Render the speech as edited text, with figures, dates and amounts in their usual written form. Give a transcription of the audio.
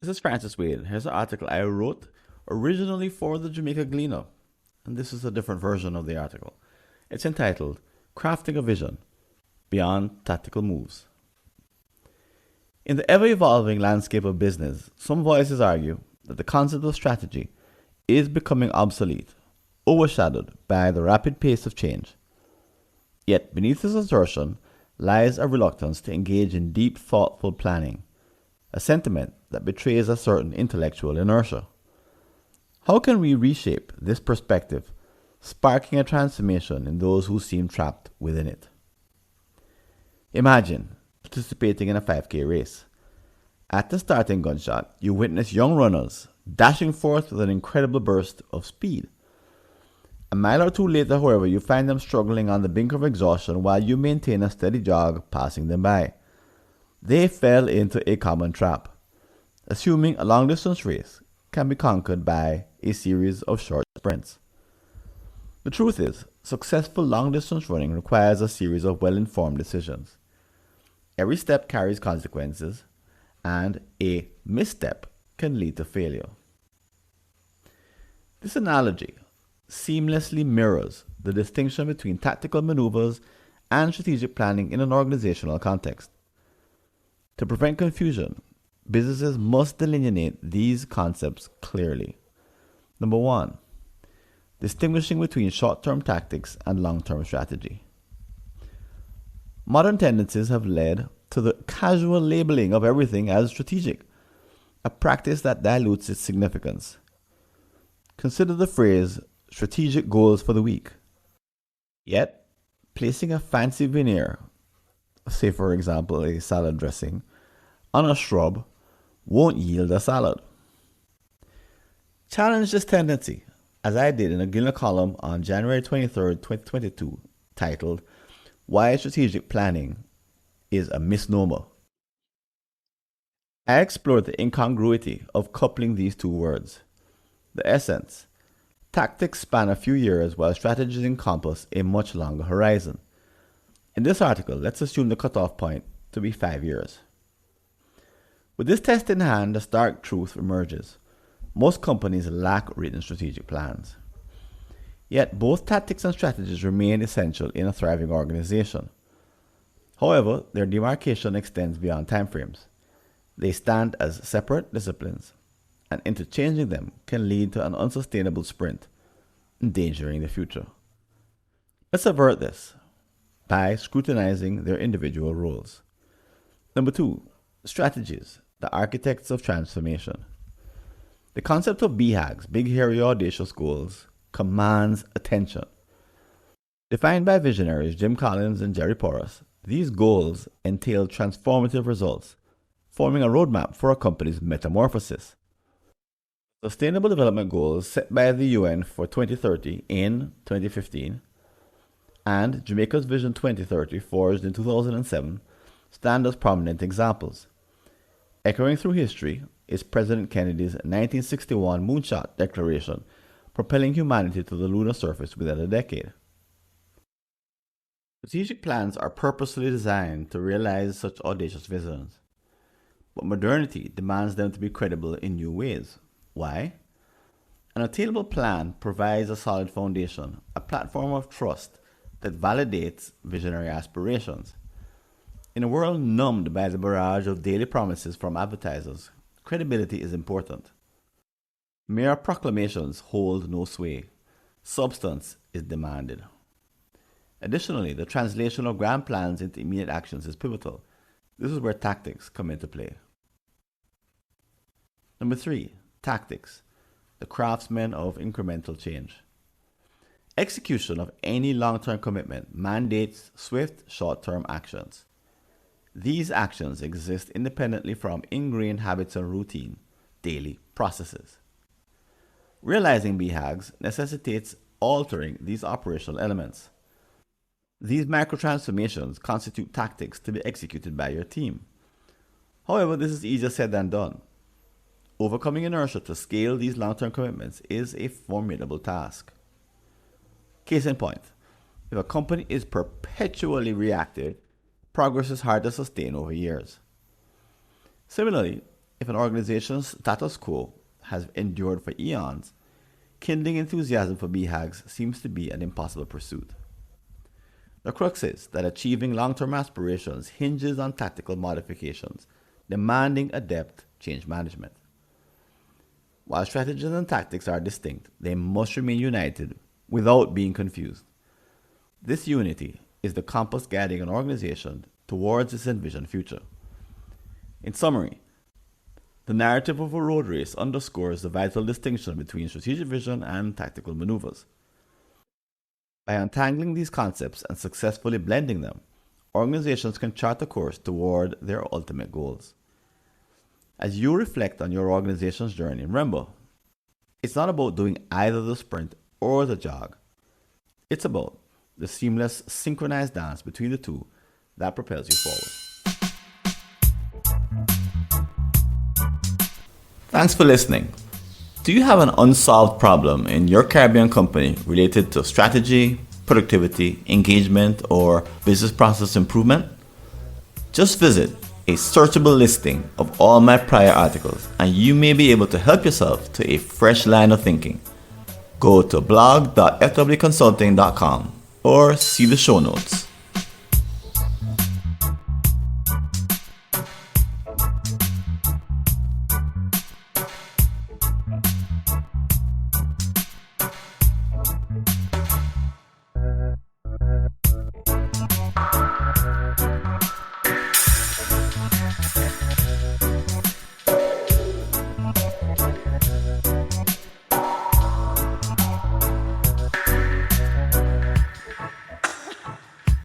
This is Francis Wade. Here's an article I wrote originally for the Jamaica Gleaner, and this is a different version of the article. It's entitled Crafting a Vision Beyond Tactical Moves. In the ever-evolving landscape of business, some voices argue that the concept of strategy is becoming obsolete, overshadowed by the rapid pace of change. Yet beneath this assertion lies a reluctance to engage in deep, thoughtful planning, a sentiment that betrays a certain intellectual inertia. How can we reshape this perspective, sparking a transformation in those who seem trapped within it? Imagine participating in a 5K race. At the starting gunshot, you witness young runners dashing forth with an incredible burst of speed. A mile or two later, however, you find them struggling on the brink of exhaustion while you maintain a steady jog, passing them by. They fell into a common trap, assuming a long-distance race can be conquered by a series of short sprints. The truth is, successful long-distance running requires a series of well-informed decisions. Every step carries consequences, and a misstep can lead to failure. This analogy seamlessly mirrors the distinction between tactical maneuvers and strategic planning in an organizational context. To prevent confusion, businesses must delineate these concepts clearly. Number one, distinguishing between short-term tactics and long-term strategy. Modern tendencies have led to the casual labeling of everything as strategic, a practice that dilutes its significance. Consider the phrase strategic goals for the week. Yet, placing a fancy veneer, say for example a salad dressing, on a shrub won't yield a salad. Challenge this tendency, as I did in a Gleaner column on January 23, 2022, titled Why Strategic Planning is a Misnomer. I explored the incongruity of coupling these two words. The essence: tactics span a few years while strategies encompass a much longer horizon. In this article, let's assume the cutoff point to be 5 years. With this test in hand, the stark truth emerges. Most companies lack written strategic plans. Yet both tactics and strategies remain essential in a thriving organization. However, their demarcation extends beyond timeframes. They stand as separate disciplines, and interchanging them can lead to an unsustainable sprint, endangering the future. Let's avert this by scrutinizing their individual roles. Number two, strategies, the architects of transformation. The concept of BHAGs, big, hairy, audacious goals, commands attention. Defined by visionaries Jim Collins and Jerry Porras, these goals entail transformative results, forming a roadmap for a company's metamorphosis. Sustainable Development Goals set by the UN for 2030 in 2015 and Jamaica's Vision 2030 forged in 2007 stand as prominent examples. Echoing through history is President Kennedy's 1961 Moonshot Declaration, propelling humanity to the lunar surface within a decade. Strategic plans are purposely designed to realize such audacious visions, but modernity demands them to be credible in new ways. Why? An attainable plan provides a solid foundation, a platform of trust that validates visionary aspirations. In a world numbed by the barrage of daily promises from advertisers, credibility is important. Mere proclamations hold no sway. Substance is demanded. Additionally, the translation of grand plans into immediate actions is pivotal. This is where tactics come into play. Number three, tactics, the craftsmen of incremental change. Execution of any long-term commitment mandates swift, short-term actions. These actions exist independently from ingrained habits and routine, daily processes. Realizing BHAGs necessitates altering these operational elements. These micro-transformations constitute tactics to be executed by your team. However, this is easier said than done. Overcoming inertia to scale these long-term commitments is a formidable task. Case in point, if a company is perpetually reactive, progress is hard to sustain over years. Similarly, if an organization's status quo has endured for eons, kindling enthusiasm for BHAGs seems to be an impossible pursuit. The crux is that achieving long-term aspirations hinges on tactical modifications, demanding adept change management. While strategies and tactics are distinct, they must remain united without being confused. This unity is the compass guiding an organization towards its envisioned future. In summary, the narrative of a road race underscores the vital distinction between strategic vision and tactical maneuvers. By untangling these concepts and successfully blending them, organizations can chart a course toward their ultimate goals. As you reflect on your organization's journey, remember, it's not about doing either the sprint or the jog. It's about the seamless, synchronized dance between the two that propels you forward. Thanks for listening. Do you have an unsolved problem in your Caribbean company related to strategy, productivity, engagement, or business process improvement? Just visit a searchable listing of all my prior articles and you may be able to help yourself to a fresh line of thinking. Go to blog.fwconsulting.com or see the show notes.